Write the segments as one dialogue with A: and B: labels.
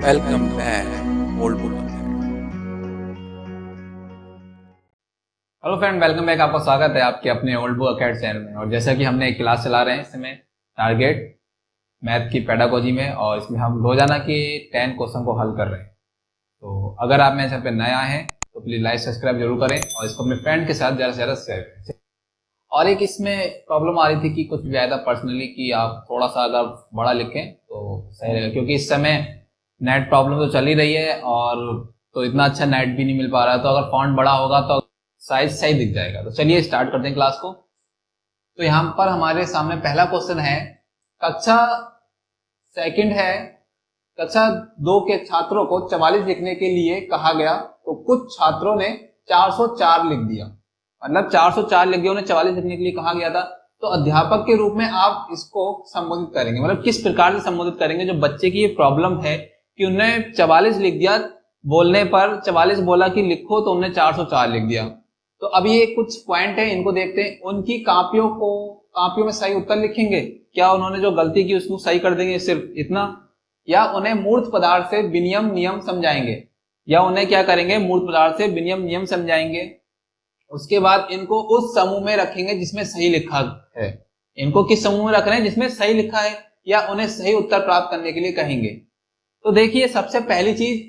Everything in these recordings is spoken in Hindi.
A: Welcome back, old book.
B: Hello friend, welcome back. आपका स्वागत है आपके अपने ओल्ड बुक अकेडमी चैनल में। और जैसा कि हमने एक क्लास चला रहे हैं इस समय टारगेट मैथ की पेडागोजी में, और इसमें हम रोजाना के 10 क्वेश्चन को हल कर रहे हैं। तो अगर आप मेरे चैनल पे नया हैं तो प्लीज लाइक सब्सक्राइब जरूर करें और इसको अपने फ्रेंड के साथ ज़्यादा से ज़्यादा शेयर करें। और एक इसमें प्रॉब्लम आ रही थी कि कुछ ज़्यादा पर्सनली कि आप थोड़ा सा अगर बड़ा लिखें तो सही रहेगा, क्योंकि इस समय नेट प्रॉब्लम तो चल ही रही है और तो इतना अच्छा नेट भी नहीं मिल पा रहा है। तो अगर फॉन्ट बड़ा होगा तो साइज सही दिख जाएगा। तो चलिए स्टार्ट करते हैं क्लास को। तो यहाँ पर हमारे सामने पहला क्वेश्चन है, कक्षा सेकंड है, कक्षा 2 के छात्रों को 44 लिखने के लिए कहा गया तो कुछ छात्रों ने 404 लिख दिया। मतलब 404 लिख दिया, उन्हें 44 लिखने के लिए कहा गया था। तो अध्यापक के रूप में आप इसको संबोधित करेंगे, मतलब किस प्रकार से संबोधित करेंगे जो बच्चे की ये प्रॉब्लम है कि उन्हें 44 लिख दिया, बोलने पर 44 बोला कि लिखो तो उन्हें 404 लिख दिया। तो अब ये कुछ पॉइंट है, इनको देखते हैं। उनकी कापियों में सही उत्तर लिखेंगे, क्या उन्होंने जो गलती की उसको सही कर देंगे सिर्फ इतना, या उन्हें मूर्त पदार्थ से विनियम नियम समझाएंगे, या उन्हें क्या करेंगे मूर्त पदार्थ से विनियम नियम समझाएंगे। उसके बाद इनको उस समूह में रखेंगे जिसमें सही लिखा है। इनको किस समूह में रख रहे हैं? जिसमें सही लिखा है, या उन्हें सही उत्तर प्राप्त करने के लिए कहेंगे। तो देखिए, सबसे पहली चीज,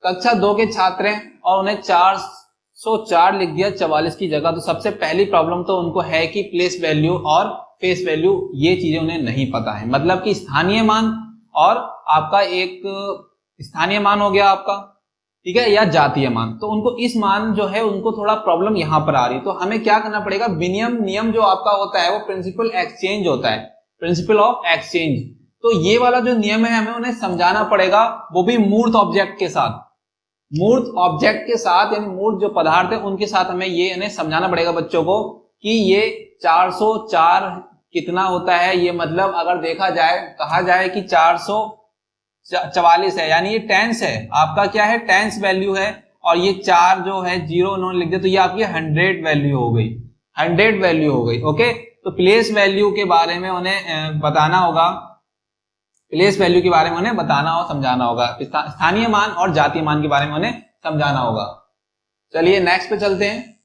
B: कक्षा 2 के छात्र हैं और उन्हें 404 लिख दिया 44 की जगह। तो सबसे पहली प्रॉब्लम तो उनको है कि प्लेस वैल्यू और फेस वैल्यू ये चीजें उन्हें नहीं पता है। मतलब कि स्थानीय मान और आपका एक स्थानीय मान हो गया आपका, ठीक है, या जातीय मान। तो उनको इस मान जो है उनको थोड़ा प्रॉब्लम यहां पर आ रही है। तो हमें क्या करना पड़ेगा? विनियम नियम जो आपका होता है वो प्रिंसिपल एक्सचेंज होता है, प्रिंसिपल ऑफ एक्सचेंज। तो ये वाला जो नियम है हमें उन्हें समझाना पड़ेगा, वो भी मूर्त ऑब्जेक्ट के साथ। मूर्त ऑब्जेक्ट के साथ, यानी मूर्त जो पदार्थ है उनके साथ हमें ये इन्हें समझाना पड़ेगा बच्चों को कि ये 404 कितना होता है। ये मतलब अगर देखा जाए, कहा जाए कि 444 है, यानी ये टेंस है आपका, क्या है? टेंस वैल्यू है। और ये 4 जो है 0 उन्होंने लिख दिया, तो ये आपकी 100 वैल्यू हो गई, 100 वैल्यू हो गई। ओके, तो प्लेस वैल्यू के बारे में उन्हें बताना होगा, प्लेस वैल्यू के बारे में उन्हें बताना और समझाना होगा। स्थानीय मान और जातीय मान के बारे में उन्हें समझाना होगा। चलिए नेक्स्ट पे चलते हैं।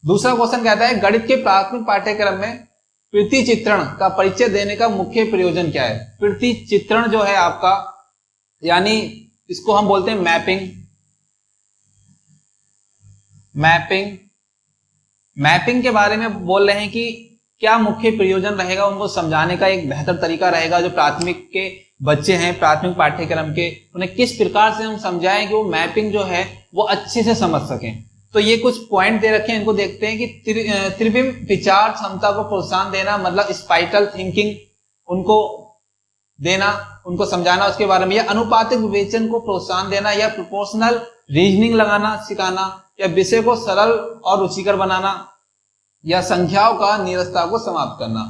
B: दूसरा क्वेश्चन कहता है, गणित के प्राथमिक पाठ्यक्रम में प्रति चित्रण का परिचय देने का मुख्य प्रयोजन क्या है? प्रति चित्रण जो है आपका, यानी इसको हम बोलते हैं मैपिंग। मैपिंग के बारे में बोल रहे हैं कि क्या मुख्य प्रयोजन रहेगा, उनको समझाने का एक बेहतर तरीका रहेगा। जो प्राथमिक के बच्चे हैं, प्राथमिक पाठ्यक्रम के, उन्हें किस प्रकार से हम समझाएं कि वो मैपिंग जो है वो अच्छे से समझ सकें। तो ये कुछ पॉइंट दे रखे हैं, इनको देखते हैं कि त्रिविम विचार क्षमता को प्रोत्साहन देना, मतलब स्पाइटल थिंकिंग उनको देना, उनको समझाना उसके बारे में, या अनुपातिक विवेचन को प्रोत्साहन देना, या प्रोपोर्शनल रीजनिंग लगाना सिखाना, या विषय को सरल और रुचिकर बनाना, या संख्याओं का नीरसता को समाप्त करना।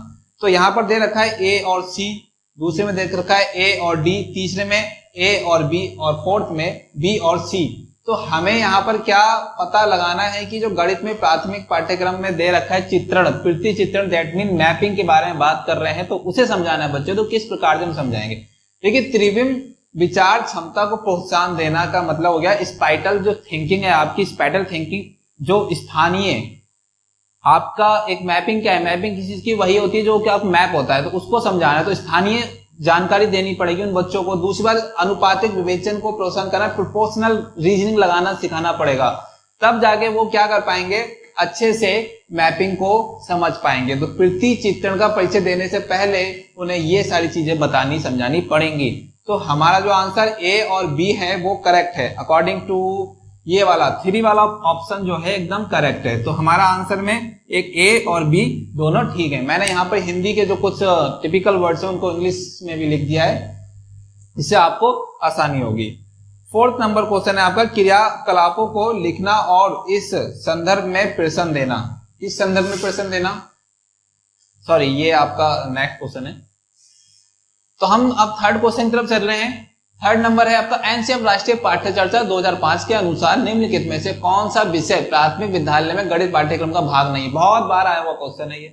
B: तो यहां पर दे रखा है ए और सी, दूसरे में देख रखा है ए और डी, तीसरे में ए और बी, और फोर्थ में बी और सी। तो हमें यहाँ पर क्या पता लगाना है कि जो गणित में प्राथमिक पाठ्यक्रम में दे रखा है चित्रण, प्रति चित्रण, दैट मीन मैपिंग के बारे में बात कर रहे हैं, तो उसे समझाना है बच्चे। तो किस प्रकार से हम समझाएंगे? देखिए, त्रिविम विचार क्षमता को प्रोत्साहन देना का मतलब हो गया स्पाइटल जो थिंकिंग है आपकी, स्पाइटल थिंकिंग जो स्थानीय आपका एक मैपिंग क्या है? मैपिंग किसी चीज की वही होती है जो कि आप मैप होता है, तो उसको समझाना है। तो स्थानीय जानकारी देनी पड़ेगी उन बच्चों को। दूसरी बात, अनुपातिक विवेचन को प्रोत्साहन करना, प्रोपोर्शनल रीजनिंग लगाना सिखाना पड़ेगा, तब जाके वो क्या कर पाएंगे? अच्छे से मैपिंग को समझ पाएंगे। तो प्रति चित्रण का परिचय देने से पहले उन्हें ये सारी चीजें बतानी समझानी पड़ेंगी। तो हमारा जो आंसर ए और बी है वो करेक्ट है, अकॉर्डिंग टू ये वाला 3 वाला ऑप्शन जो है एकदम करेक्ट है। तो हमारा आंसर में एक ए और बी दोनों ठीक है। मैंने यहाँ पर हिंदी के जो कुछ टिपिकल वर्ड्स हैं उनको इंग्लिश में भी लिख दिया है, इससे आपको आसानी होगी। 4th नंबर क्वेश्चन है आपका, क्रियाकलापों को लिखना और इस संदर्भ में प्रश्न देना। इस संदर्भ में प्रश्न देना, सॉरी ये आपका नेक्स्ट क्वेश्चन है। तो हम अब 3rd क्वेश्चन की तरफ चल रहे हैं। 3rd नंबर है आपका, एनसीएम राष्ट्रीय पाठ्य चर्चा 2005 के अनुसार निम्नलिखित में से कौन सा विषय प्राथमिक विद्यालय में गणित पाठ्यक्रम का भाग नहीं? बहुत बार आया हुआ क्वेश्चन है ये।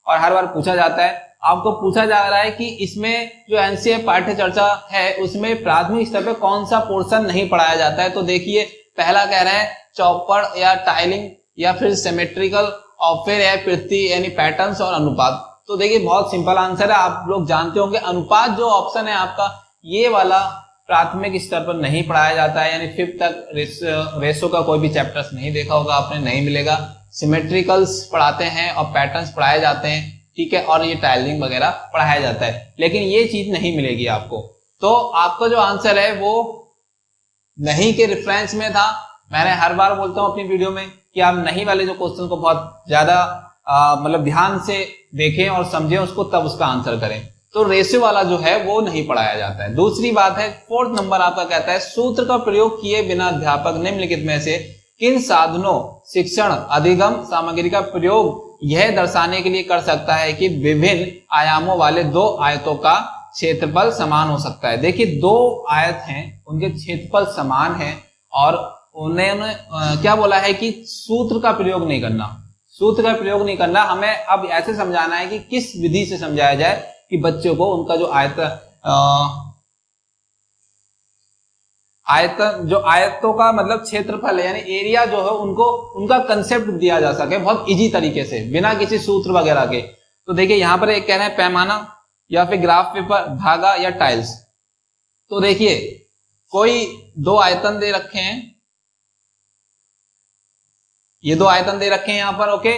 B: और हर बार पूछा जाता है। आपको पूछा जा रहा है कि इसमें जो एनसीईआरटी पाठ्य चर्चा है उसमें प्राथमिक स्तर पे कौन सा पोर्शन नहीं पढ़ाया जाता है। तो देखिए पहला कह रहे हैं चौपड़ या टाइलिंग या फिर सिमेट्रिकल और फिर है पृथ्वी यानी पैटर्न्स और अनुपात। तो देखिए बहुत सिंपल आंसर है, आप लोग जानते होंगे अनुपात जो ऑप्शन है आपका ये वाला प्राथमिक स्तर पर नहीं पढ़ाया जाता है, यानी 5th तक रेशो का कोई भी चैप्टर्स नहीं देखा होगा आपने, नहीं मिलेगा। सिमेट्रिकल्स पढ़ाते हैं और पैटर्न्स पढ़ाए जाते हैं, ठीक है, और ये टाइलिंग वगैरह पढ़ाया जाता है, लेकिन ये चीज नहीं मिलेगी आपको। तो आपका जो आंसर है वो नहीं के रेफरेंस में था। मैंने हर बार बोलता हूं अपनी वीडियो में कि आप नहीं वाले जो क्वेश्चन को बहुत ज्यादा मतलब ध्यान से देखें और समझें उसको, तब उसका आंसर करें। तो रेशियो वाला जो है वो नहीं पढ़ाया जाता है। दूसरी बात है 4th नंबर आपका कहता है सूत्र का प्रयोग किए बिना अध्यापक निम्नलिखित में से किन साधनों शिक्षण अधिगम सामग्री का प्रयोग यह दर्शाने के लिए कर सकता है कि विभिन्न आयामों वाले दो आयतों का क्षेत्रफल समान हो सकता है। देखिए दो आयत हैं, उनके क्षेत्रफल समान है और उन्होंने क्या बोला है कि सूत्र का प्रयोग नहीं करना, सूत्र का प्रयोग नहीं करना। हमें अब ऐसे समझाना है कि किस विधि से समझाया जाए कि बच्चों को उनका जो आयतों का मतलब क्षेत्रफल है यानी एरिया जो है उनको उनका कंसेप्ट दिया जा सके बहुत इजी तरीके से बिना किसी सूत्र वगैरह के। तो देखिए यहां पर एक कह रहे हैं पैमाना या फिर ग्राफ पेपर, धागा या टाइल्स। तो देखिए कोई दो आयतन दे रखे हैं, ये दो आयतन दे रखे हैं यहां पर, ओके।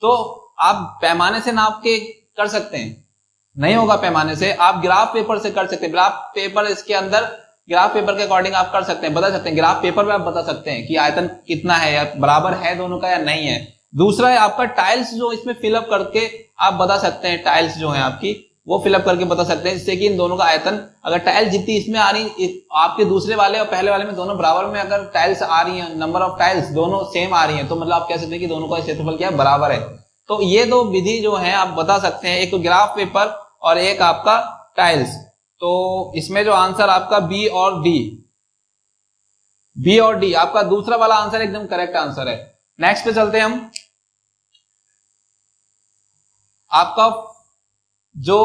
B: तो आप पैमाने से नाप के कर सकते हैं, नहीं होगा पैमाने से। आप ग्राफ पेपर से कर सकते हैं, ग्राफ पेपर इसके अंदर ग्राफ पेपर के अकॉर्डिंग आप कर सकते हैं, बता सकते हैं। ग्राफ पेपर में आप बता सकते हैं कि आयतन कितना है या बराबर है दोनों का या नहीं है। दूसरा है आपका टाइल्स, जो इसमें फिलअप करके आप बता सकते हैं, टाइल्स जो है आपकी वो फिलअप करके बता सकते हैं, जिससे कि इन दोनों का आयतन अगर टाइल्स जितनी इसमें आ रही आपके दूसरे वाले और पहले वाले में दोनों बराबर में अगर टाइल्स आ रही है, नंबर ऑफ टाइल्स दोनों सेम आ रही है, तो मतलब आप कह सकते हैं कि दोनों का क्षेत्रफल क्या है, बराबर है। तो ये दो विधि जो है आप बता सकते हैं, एक तो ग्राफ पेपर और एक आपका टाइल्स। तो इसमें जो आंसर आपका बी और डी आपका दूसरा वाला आंसर एकदम करेक्ट आंसर है। नेक्स्ट पे चलते हैं हम। आपका जो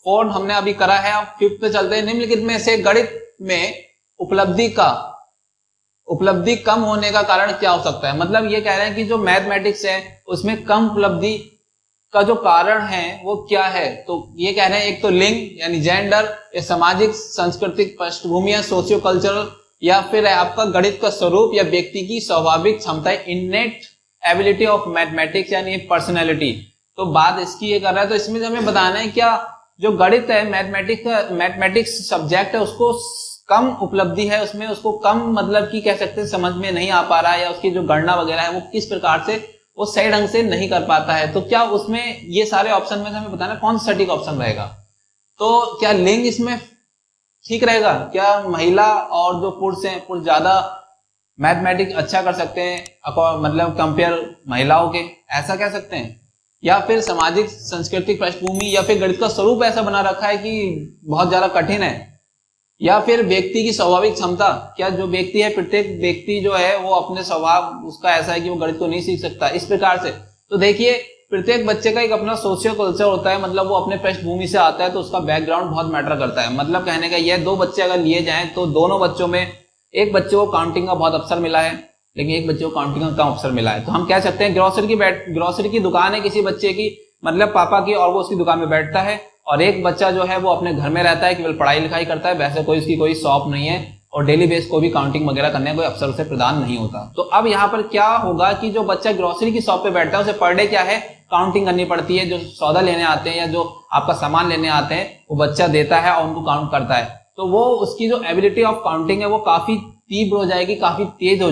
B: 4 हमने अभी करा है, आप 5th पे चलते हैं। निम्नलिखित में से गणित में उपलब्धि कम होने का कारण क्या हो सकता है। मतलब ये कह रहे हैं कि जो मैथमेटिक्स है उसमें कम उपलब्धि का जो कारण है वो क्या है। तो ये कह रहे हैं एक तो लिंग यानी जेंडर, या सामाजिक सांस्कृतिक पृष्ठभूमि या सोशियो कल्चरल, या फिर है आपका गणित का स्वरूप या व्यक्ति की स्वाभाविक क्षमता, इननेट एबिलिटी ऑफ मैथमेटिक्स यानी पर्सनैलिटी। तो बात इसकी ये कर रहा है, तो इसमें हमें बताना है क्या जो गणित है मैथमेटिक्स सब्जेक्ट है उसको कम उपलब्धि है उसमें, उसको कम मतलब की कह सकते हैं समझ में नहीं आ पा रहा है, या उसकी जो गणना वगैरह है वो किस प्रकार से वो सही ढंग से नहीं कर पाता है। तो क्या उसमें ये सारे ऑप्शन में से हमें बताना कौन सा सटीक ऑप्शन रहेगा। तो क्या लिंग इसमें ठीक रहेगा, क्या महिला और जो पुरुष हैं पुरुष ज्यादा मैथमेटिक्स अच्छा कर सकते हैं मतलब कंपेयर महिलाओं के, ऐसा कह सकते हैं। या फिर सामाजिक सांस्कृतिक पृष्ठभूमि, या फिर गणित का स्वरूप ऐसा बना रखा है कि बहुत ज्यादा कठिन है, या फिर व्यक्ति की स्वाभाविक क्षमता, क्या जो व्यक्ति है प्रत्येक व्यक्ति जो है वो अपने स्वभाव उसका ऐसा है कि वो गणित को नहीं सीख सकता, इस प्रकार से। तो देखिए प्रत्येक बच्चे का एक अपना सोशियो कल्चर होता है, मतलब वो अपने पृष्ठभूमि से आता है, तो उसका बैकग्राउंड बहुत मैटर करता है। मतलब कहने का यह दो बच्चे अगर लिए जाएं तो दोनों बच्चों में एक बच्चे को काउंटिंग का बहुत अवसर मिला है लेकिन एक बच्चे को काउंटिंग का कम अवसर मिला है। तो हम कह सकते हैं ग्रोसरी की दुकान है किसी बच्चे की, मतलब पापा की, और वो उसकी दुकान में बैठता है, और एक बच्चा जो है वो अपने घर में रहता है, केवल पढ़ाई लिखाई करता है, वैसे कोई उसकी कोई शॉप नहीं है और डेली बेस को भी काउंटिंग वगैरह करने का कोई अवसर उसे प्रदान नहीं होता। तो अब यहाँ पर क्या होगा कि जो बच्चा ग्रोसरी की शॉप पे बैठता है उसे पर डे क्या है काउंटिंग करनी पड़ती है। जो सौदा लेने आते हैं या जो आपका सामान लेने आते हैं वो बच्चा देता है और उनको काउंट करता है, तो वो उसकी जो एबिलिटी ऑफ काउंटिंग है वो काफी तीव्र हो जाएगी, काफी तेज हो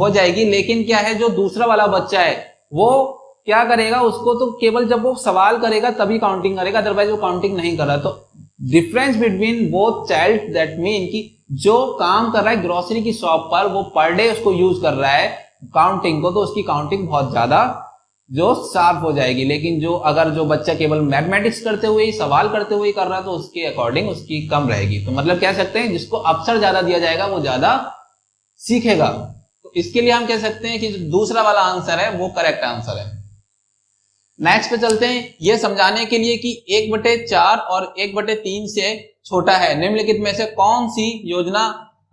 B: जाएगी। लेकिन क्या है जो दूसरा वाला बच्चा है वो क्या करेगा, उसको तो केवल जब वो सवाल करेगा तभी काउंटिंग करेगा, अदरवाइज वो काउंटिंग नहीं कर रहा। तो difference between both child that mean कि जो काम कर रहा है ग्रोसरी की शॉप पर वो पर डे उसको यूज कर रहा है काउंटिंग को, तो उसकी काउंटिंग बहुत ज्यादा जो शार्प हो जाएगी। लेकिन जो अगर जो बच्चा केवल मैथमेटिक्स करते हुए ही सवाल करते हुए कर रहा है तो उसके अकॉर्डिंग उसकी कम रहेगी। तो मतलब कह सकते हैं जिसको अवसर ज्यादा दिया जाएगा वो ज्यादा सीखेगा। तो इसके लिए हम कह सकते हैं कि जो दूसरा वाला आंसर है वो करेक्ट आंसर है। नेक्स्ट पे चलते हैं, ये समझाने के लिए कि 1/4 और 1/3 से छोटा है, निम्नलिखित में से कौन सी योजना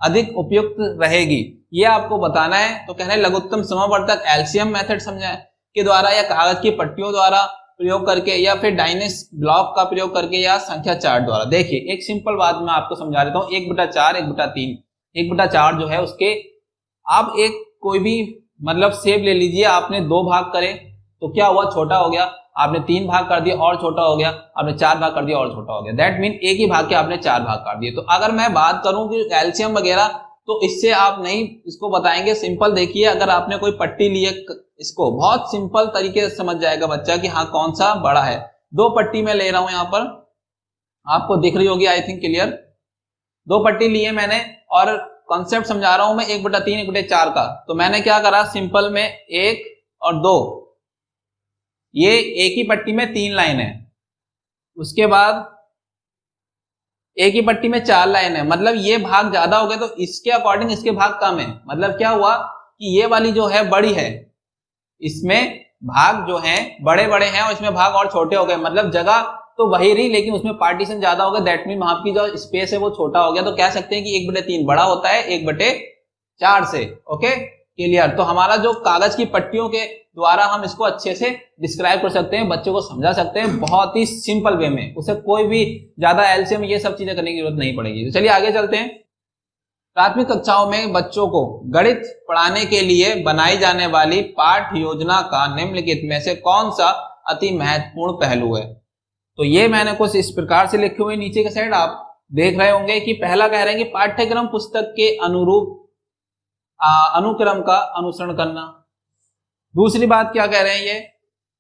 B: अधिक उपयुक्त रहेगी, ये आपको बताना है। तो कह रहे हैं लघुत्तम समवर्तक एलसीएम मेथड समझा के द्वारा, या कागज की पट्टियों द्वारा प्रयोग करके, या फिर डाइनेस ब्लॉक का प्रयोग करके, या संख्या चार्ट द्वारा। देखिए एक सिंपल बात मैं आपको समझा देता हूँ, 1/4 1/3। 1/4 जो है उसके आप एक कोई भी मतलब सेब ले लीजिए, आपने 2 भाग करे तो क्या हुआ, छोटा हो गया। आपने 3 भाग कर दिया और छोटा हो गया। आपने 4 भाग कर दिया और छोटा हो गया। दैट मीन एक ही भाग के आपने 4 भाग कर दिए। तो अगर मैं बात करूं कि एलसीएम वगैरह, तो इससे आप नहीं इसको बताएंगे। सिंपल देखिए, अगर आपने कोई पट्टी ली है, इसको बहुत सिंपल तरीके से समझ जाएगा बच्चा कि हाँ कौन सा बड़ा है। 2 पट्टी में ले रहा हूं, यहां पर आपको दिख रही होगी आई थिंक क्लियर। 2 पट्टी ली है मैंने और कॉन्सेप्ट समझा रहा हूं मैं 1/3 1/4 का। तो मैंने क्या करा, सिंपल में 1 और 2, ये एक ही पट्टी में 3 लाइन है। उसके बाद एक ही पट्टी में 4 लाइन है, मतलब ये भाग ज्यादा हो गए तो इसके अकॉर्डिंग इसके भाग कम है। मतलब क्या हुआ कि ये वाली जो है बड़ी है, इसमें भाग जो है बड़े बड़े हैं और इसमें भाग और छोटे हो गए। मतलब जगह तो वही रही लेकिन उसमें पार्टीशन ज्यादा हो गया। दैट मीन वहां की जो स्पेस है वो छोटा हो गया। तो कह सकते हैं कि 1/3 बड़ा होता है 1/4 से। Okay clear. तो हमारा जो कागज की पट्टियों के द्वारा हम इसको अच्छे से डिस्क्राइब कर सकते हैं, बच्चों को समझा सकते हैं बहुत ही सिंपल वे में। उसे कोई भी ज्यादा एलसीएम ये सब चीजें करने की जरूरत नहीं पड़ेगी। तो चलिए आगे चलते हैं। प्राथमिक कक्षाओं में बच्चों को गणित पढ़ाने के लिए बनाई जाने वाली पाठ्य योजना का निम्नलिखित में से कौन सा अति महत्वपूर्ण पहलू है। तो ये मैंने कुछ इस प्रकार से लिखे हुए नीचे के साइड आप देख रहे होंगे कि पहला कह रहे हैं कि पाठ्यक्रम पुस्तक के अनुरूप अनुक्रम का अनुसरण करना। दूसरी बात क्या कह रहे हैं ये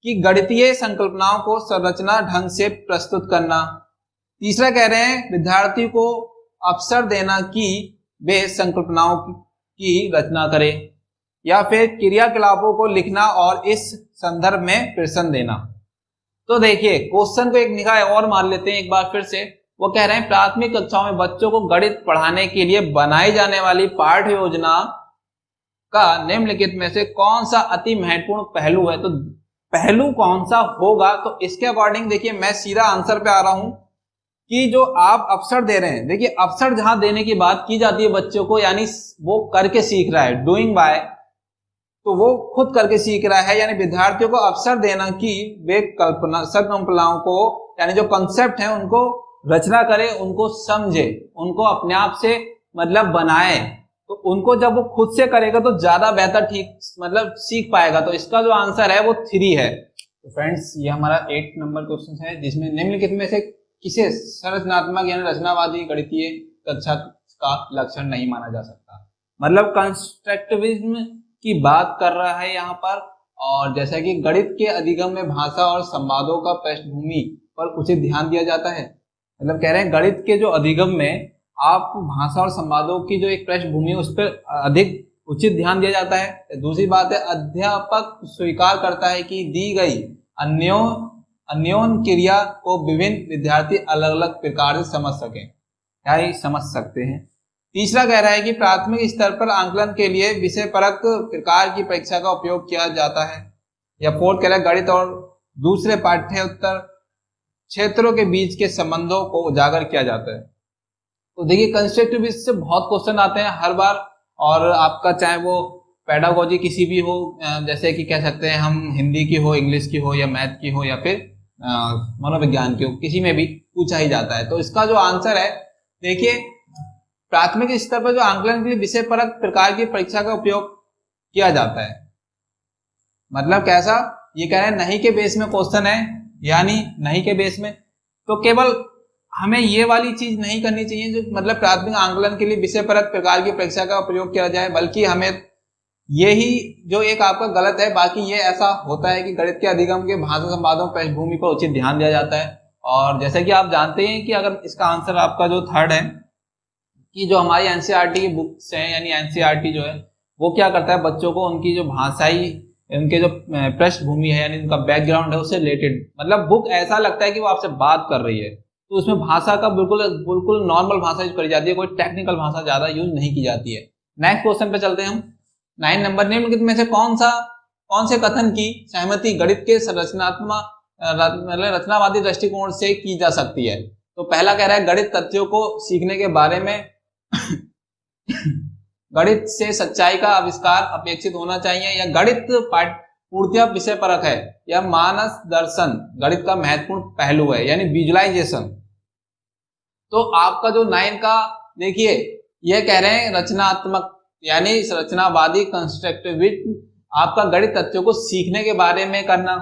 B: कि गणितीय संकल्पनाओं को संरचना ढंग से प्रस्तुत करना। तीसरा कह रहे हैं विद्यार्थी को अवसर देना कि वे संकल्पनाओं की रचना करें, या फिर क्रियाकलापों को लिखना और इस संदर्भ में प्रश्न देना। तो देखिए क्वेश्चन को एक निगाह और मार लेते हैं एक बार फिर से। वो कह रहे हैं प्राथमिक कक्षाओं में बच्चों को गणित पढ़ाने के लिए बनाई जाने वाली पाठ्य योजना का निम्नलिखित में से कौन सा अति महत्वपूर्ण पहलू है। तो पहलू कौन सा होगा, तो इसके अकॉर्डिंग देखिए मैं सीधा आंसर पे आ रहा हूं कि जो आप अवसर दे रहे हैं। देखिए अवसर जहां देने की बात की जाती है बच्चों को, यानी वो करके सीख रहा है, डूइंग बाय, तो वो खुद करके सीख रहा है। यानी विद्यार्थियों को अवसर देना कि वे संकल्पनाओं को, यानी जो कॉन्सेप्ट है उनको रचना करे, उनको समझे, उनको अपने आप से मतलब बनाए। तो उनको जब वो खुद से करेगा तो ज्यादा बेहतर ठीक मतलब सीख पाएगा। तो इसका जो आंसर है वो 3 है। तो फ्रेंड्स ये हमारा 8 नंबर क्वेश्चन है, जिसमें निम्नलिखित में से किसे संरचनात्मक यानी रचनावादी गणितीय कक्षा का लक्षण नहीं माना जा सकता। मतलब कंस्ट्रक्टिविज्म की बात कर रहा है यहाँ पर। और जैसा कि गणित के अधिगम में भाषा और संवादों का पृष्ठभूमि पर उचित ध्यान दिया जाता है। मतलब कह रहे हैं गणित के जो अधिगम में आप भाषा और संवादों की जो एक पृष्ठभूमि उस पर अधिक उचित ध्यान दिया जाता है। दूसरी बात है अध्यापक स्वीकार करता है कि दी गई अन्योन क्रिया को विभिन्न विद्यार्थी अलग अलग प्रकार से समझ सकें या ही समझ सकते हैं। तीसरा कह रहा है कि प्राथमिक स्तर पर आंकलन के लिए विषय परक प्रकार की परीक्षा का उपयोग किया जाता है। या फोर्थ कह रहा है गणित और दूसरे पाठ्योत्तर क्षेत्रों के बीच के संबंधों को उजागर किया जाता है। तो देखिए कंस्ट्रक्टिविज्म से बहुत क्वेश्चन आते हैं हर बार, और आपका चाहे वो पेडागोजी किसी भी हो, जैसे कि कह सकते हैं हम हिंदी की हो, इंग्लिश की हो, या मैथ की हो, या फिर मनोविज्ञान की हो, किसी में भी पूछा ही जाता है। तो इसका जो आंसर है देखिए प्राथमिक स्तर पर जो आंकलन के लिए विषय परक प्रकार की परीक्षा का उपयोग किया जाता है। मतलब कैसा, ये कह रहे हैं नहीं के बेस में क्वेश्चन है, यानी नहीं के बेस में तो केवल हमें ये वाली चीज नहीं करनी चाहिए जो मतलब प्राथमिक आंकलन के लिए विषय परक प्रकार की परीक्षा का प्रयोग किया जाए, बल्कि हमें यही जो एक आपका गलत है। बाकी ये ऐसा होता है कि गणित के अधिगम के भाषा संवादों पृष्ठभूमि पर उचित ध्यान दिया जाता है। और जैसे कि आप जानते हैं कि अगर इसका आंसर आपका जो 3rd है कि जो हमारी एनसीईआरटी की बुक्स हैं, यानी एनसीईआरटी जो है वो क्या करता है बच्चों को उनकी जो भाषाई उनके जो पृष्ठभूमि है यानी उनका बैकग्राउंड है उससे रिलेटेड, मतलब बुक ऐसा लगता है कि वो आपसे बात कर रही है। तो उसमें भाषा का बिल्कुल नॉर्मल भाषा यूज करी जाती है, कोई टेक्निकल भाषा ज्यादा यूज नहीं की जाती है। नेक्स्ट क्वेश्चन पे चलते हैं हम। 9 नंबर निम्नलिखित में से कौन कौन से कथन की सहमति गणित के रचनावादी दृष्टिकोण से की जा सकती है? तो पहला कह रहा है गणित तथ्यों को सीखने के बारे में गणित से सच्चाई का आविष्कार अपेक्षित होना चाहिए, या गणित पूर्णतः विषय परक है, या मानस दर्शन गणित का महत्वपूर्ण पहलू है, यानी विजुअलाइजेशन। तो आपका जो 9 का देखिए ये कह रहे हैं रचनात्मक यानी रचनावादी कंस्ट्रक्टिविज्म, आपका गणित तथ्यों को सीखने के बारे में करना,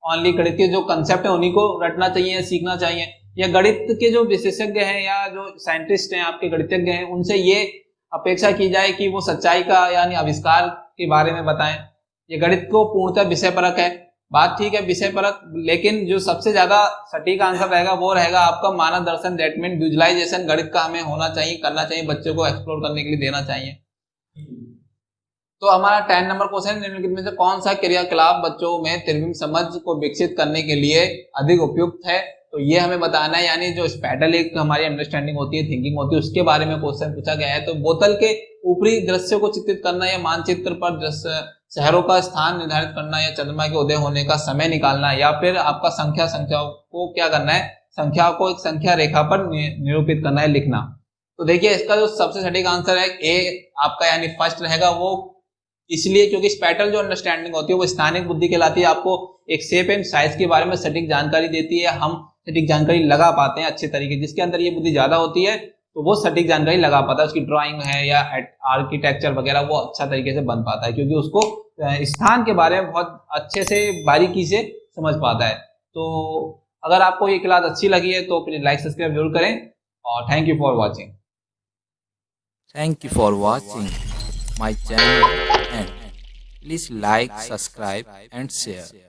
B: ओनली गणित के जो कंसेप्ट है उन्हीं को रटना चाहिए, सीखना चाहिए, या गणित के जो विशेषज्ञ हैं या जो साइंटिस्ट हैं आपके गणितज्ञ हैं उनसे ये अपेक्षा की जाए कि वो सच्चाई का यानी आविष्कार के बारे में बताएं। ये गणित को पूर्णतः विषय परक है, बात ठीक है विषय परक, लेकिन जो सबसे ज्यादा सटीक आंसर रहेगा वो रहेगा आपका मानव दर्शन, दैट मीन विजुअलाइजेशन गणित का हमें होना चाहिए, करना चाहिए, बच्चों को एक्सप्लोर करने के लिए देना चाहिए। तो हमारा 10 नंबर क्वेश्चन, निम्नलिखित में से कौन सा क्रियाकलाप बच्चों में त्रिविम समझ को विकसित करने के लिए अधिक उपयुक्त है? तो ये हमें बताना है, यानी जो स्पैटल एक हमारी अंडरस्टैंडिंग होती है, थिंकिंग होती है, उसके बारे में क्वेश्चन पूछा गया है। तो बोतल के ऊपरी दृश्य को चित्रित करना, या मानचित्र पर दृश्य शहरों का स्थान निर्धारित करना, या चंद्रमा के उदय होने का समय निकालना, या फिर आपका संख्याओं को क्या करना है, संख्या को एक संख्या रेखा पर निरूपित करना है, लिखना। तो देखिए इसका जो सबसे सटीक आंसर है ए आपका यानी फर्स्ट रहेगा, वो इसलिए क्योंकि स्पैटल जो अंडरस्टैंडिंग होती है वो स्थानिक बुद्धि कहलाती है, आपको एक शेप एंड साइज के बारे में सटीक जानकारी देती है, हम सटीक जानकारी लगा पाते हैं अच्छे तरीके, जिसके अंदर ये बुद्धि ज्यादा होती है तो वो सटीक जानकारी लगा पाता है, उसकी ड्राइंग है या आर्किटेक्चर वगैरह वो अच्छा तरीके से बन पाता है, क्योंकि उसको स्थान के बारे में बहुत अच्छे से बारीकी से समझ पाता है। तो अगर आपको ये क्लास अच्छी लगी है तो प्लीज लाइक सब्सक्राइब जरूर करें, और thank you for watching.
A: Thank you for watching my channel and please like, subscribe and share.